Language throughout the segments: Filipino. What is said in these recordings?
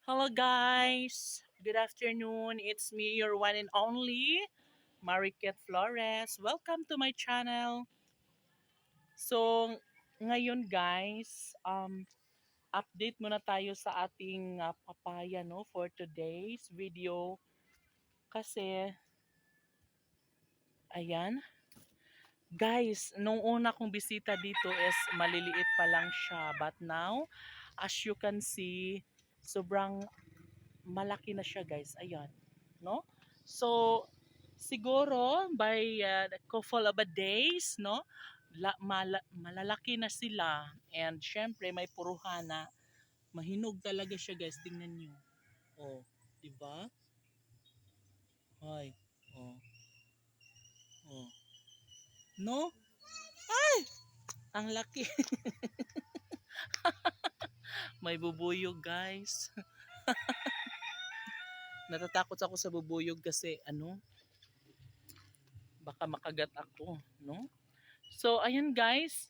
Hello guys! Good afternoon. It's me, your one and only, Mariket Flores. Welcome to my channel. So, ngayon guys, update muna tayo sa ating papaya no, for today's video. Kasi, ayan. Guys, nung una kong bisita dito is maliliit pa lang siya. But now, as you can see, sobrang malaki na siya guys. Ayan. No? So, siguro by a couple of days, no? Malalaki na sila. And syempre may puruhan na. Mahinog talaga siya guys. Tingnan nyo. Oh, di ba? Ay. Oh. Oh. No? Ay! Ang laki. May bubuyog guys. Natatakot ako sa bubuyog kasi baka makagat ako, no? So, ayan guys.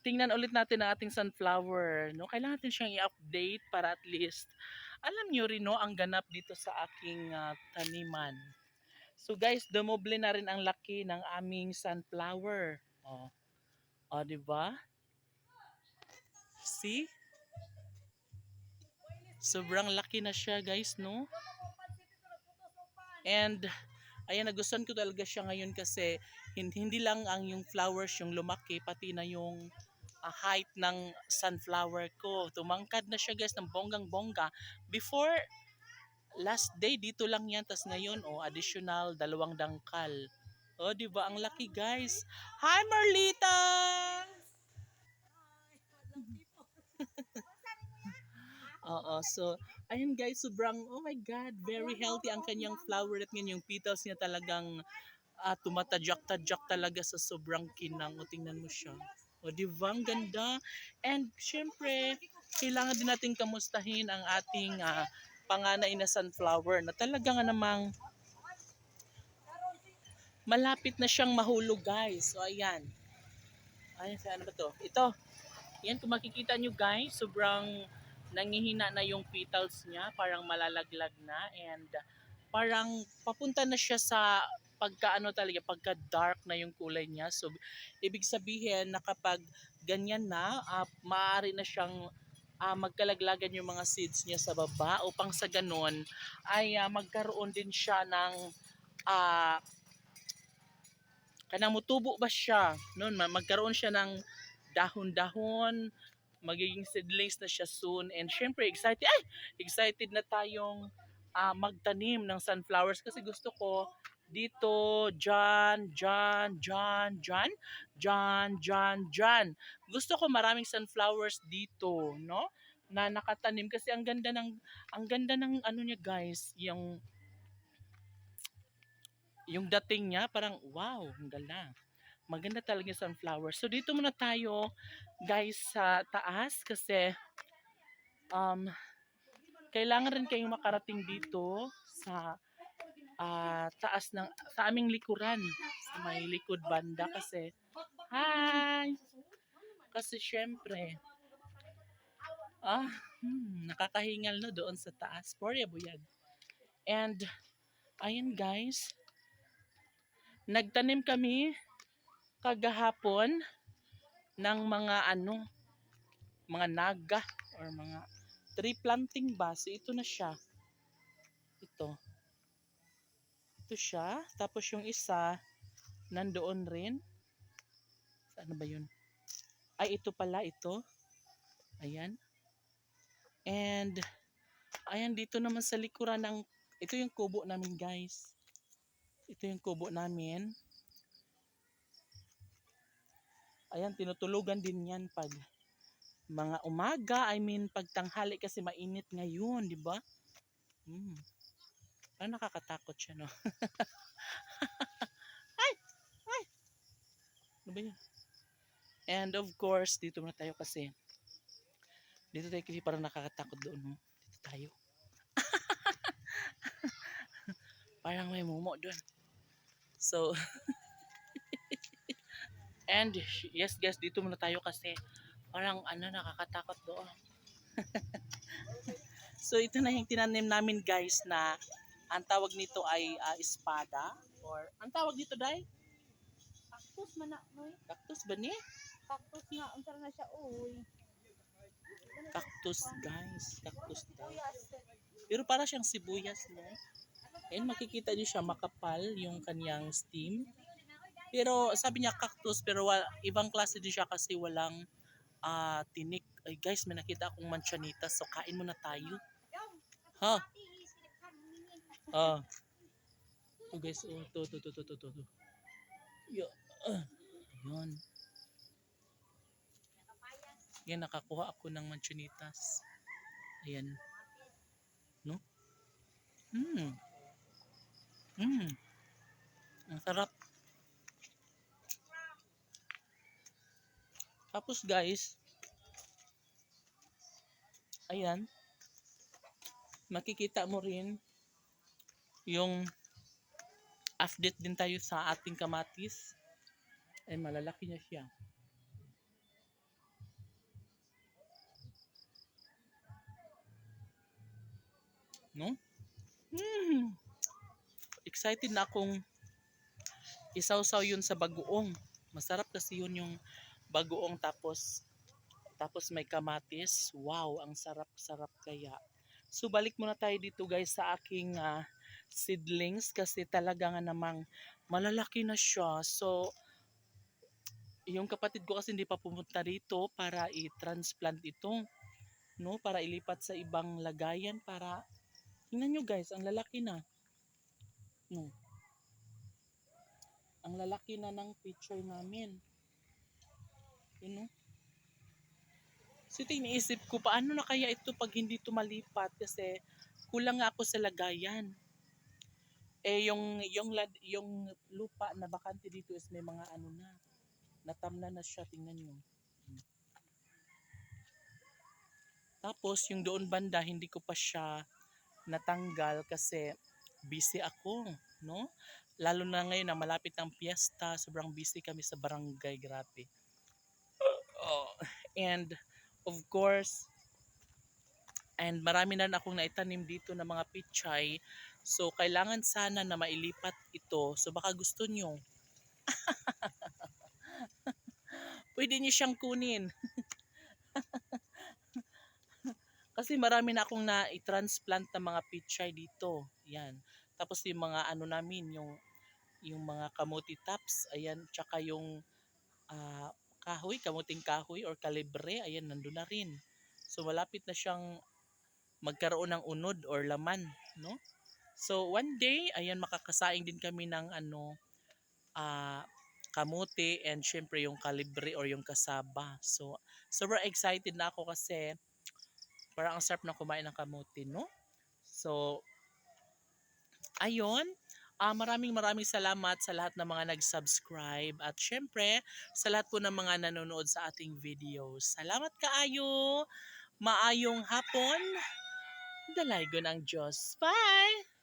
Tingnan ulit natin ang ating sunflower, no? Kailangan natin siyang i-update para at least alam niyo rin no ang ganap dito sa aking taniman. So guys, dumoble na rin ang laki ng aming sunflower. Oh, oh 'di ba? See? Sobrang laki na siya, guys, no? And ayan, nagustuhan ko talaga siya ngayon kasi hindi lang ang yung flowers yung lumaki, pati na yung height ng sunflower ko. Tumangkad na siya guys ng bonggang-bongga. Before, last day dito lang yan. Tas ngayon, additional 2 dangkal. Di ba? Ang laki guys. Hi Marlita! So, ayun guys, sobrang, oh my God, very healthy ang kanyang flower at ngayon yung petals niya talagang tumatadyak-tadyak talaga sa sobrang kinang. O, tingnan mo siya. O, di ba? Ang ganda. And, syempre, kailangan din natin kamustahin ang ating panganay na sunflower na talaga nga namang malapit na siyang mahulog, guys. So, ayan. Ayan, ano ba to? Ito. Yan, kung makikita nyo, guys, sobrang nangihina na yung petals niya. Parang malalaglag na. And, parang papunta na siya sa talaga, pagka dark na yung kulay niya. So, ibig sabihin na kapag ganyan na, maaari na siyang magkalaglagan yung mga seeds niya sa baba upang sa ganun ay magkaroon din siya ng kanang mutubo ba siya noon, magkaroon siya ng dahon-dahon, magiging seedlings na siya soon. And syempre excited na tayong magtanim ng sunflowers kasi gusto ko dito, dyan. Gusto ko maraming sunflowers dito, no? Na nakatanim kasi ang ganda ng ano niya guys, yung dating niya parang wow, ang ganda. Maganda talaga yung sunflower. So dito muna tayo guys sa taas kasi um, kailangan rin kayong makarating dito sa taas ng sa aming likuran, sa may likod banda kasi hi! Kasi syempre ah nakakahingal no doon sa taas. Porya buyag. And ayun guys, nagtanim kami kagahapon ng mga naga or mga tree planting ba. So ito na siya. Ito. Ito siya. Tapos yung isa nandoon rin. Ano ba yun? Ay, ito pala. Ito. Ayan. And ayan dito naman sa likuran ng ito yung kubo namin guys. Ito yung kubo namin. Ayan, tinutulugan din yan pag mga umaga. I mean, pag tanghali kasi mainit ngayon, di ba? Parang nakakatakot siya, no? Ay! Ay! Ano ba yun? And of course, dito muna tayo kasi parang nakakatakot doon, no? Dito tayo. Parang may mumo doon. So, and yes guys, dito muna tayo kasi parang nakakatakot doon. So ito na yung tinanim namin guys na ang tawag nito ay espada or ang tawag dito dai Cactus man na, noy. cactus ba ni? Cactus nga, unsa na siya, uy. Cactus guys, cactus daw. Sibuyas. Pero para siyang sibuyas no. And makikita niyo siya makapal yung kanyang stem. Pero sabi niya cactus pero ibang klase din siya kasi walang tinik. Ay guys, may nakita akong manchanitas so kain muna tayo. Ha? Ah. Oh guys, oh, to. Yo. Yun. Yan, nakakuha ako ng manchanitas. Ayan. No? Mm. Ang sarap. Tapos guys, ayan, makikita mo rin yung update din tayo sa ating kamatis. Ay malalaki na siya. No? Excited na akong isawsaw yun sa bagoong. Masarap kasi yun yung bagoong tapos may kamatis. Wow, ang sarap-sarap kaya. So balik muna tayo dito guys sa aking seedlings kasi talaga nga namang malalaki na siya. So yung kapatid ko kasi hindi pa pumunta dito para i-transplant ito, no? Para ilipat sa ibang lagayan para tingnan nyo guys, ang lalaki na. No. Ang lalaki na ng picture namin. You know? So iniisip ko, paano na kaya ito pag hindi ito malipat kasi kulang nga ako sa lagayan. Eh yung lupa na bakante dito is may mga ano na, natamna na siya, tingnan nyo. Tapos yung doon banda hindi ko pa siya natanggal kasi busy ako, no? Lalo na ngayon na malapit ang piyesta, sobrang busy kami sa barangay, grabe. Oh, and of course, and marami na akong naitanim dito na mga pichay. So kailangan sana na mailipat ito. So baka gusto nyo. Pwede nyo siyang kunin. Kasi marami na akong na-transplant na mga pichay dito. Yan. Tapos yung mga ano namin, yung mga kamuti tops, ayan, tsaka yung kahoy, kamuting kahoy or kalibre, ayan, nandun na rin. So malapit na siyang magkaroon ng unod or laman, no? So one day, ayan, makakasaing din kami ng kamuti and syempre yung kalibre or yung kasaba. So super excited na ako kasi parang ang sarap na kumain ng kamuti, no? So ayun, maraming salamat sa lahat ng mga nag-subscribe at syempre sa lahat po ng mga nanonood sa ating videos. Salamat kaayo, maayong hapon, dalaygon ang Diyos. Bye!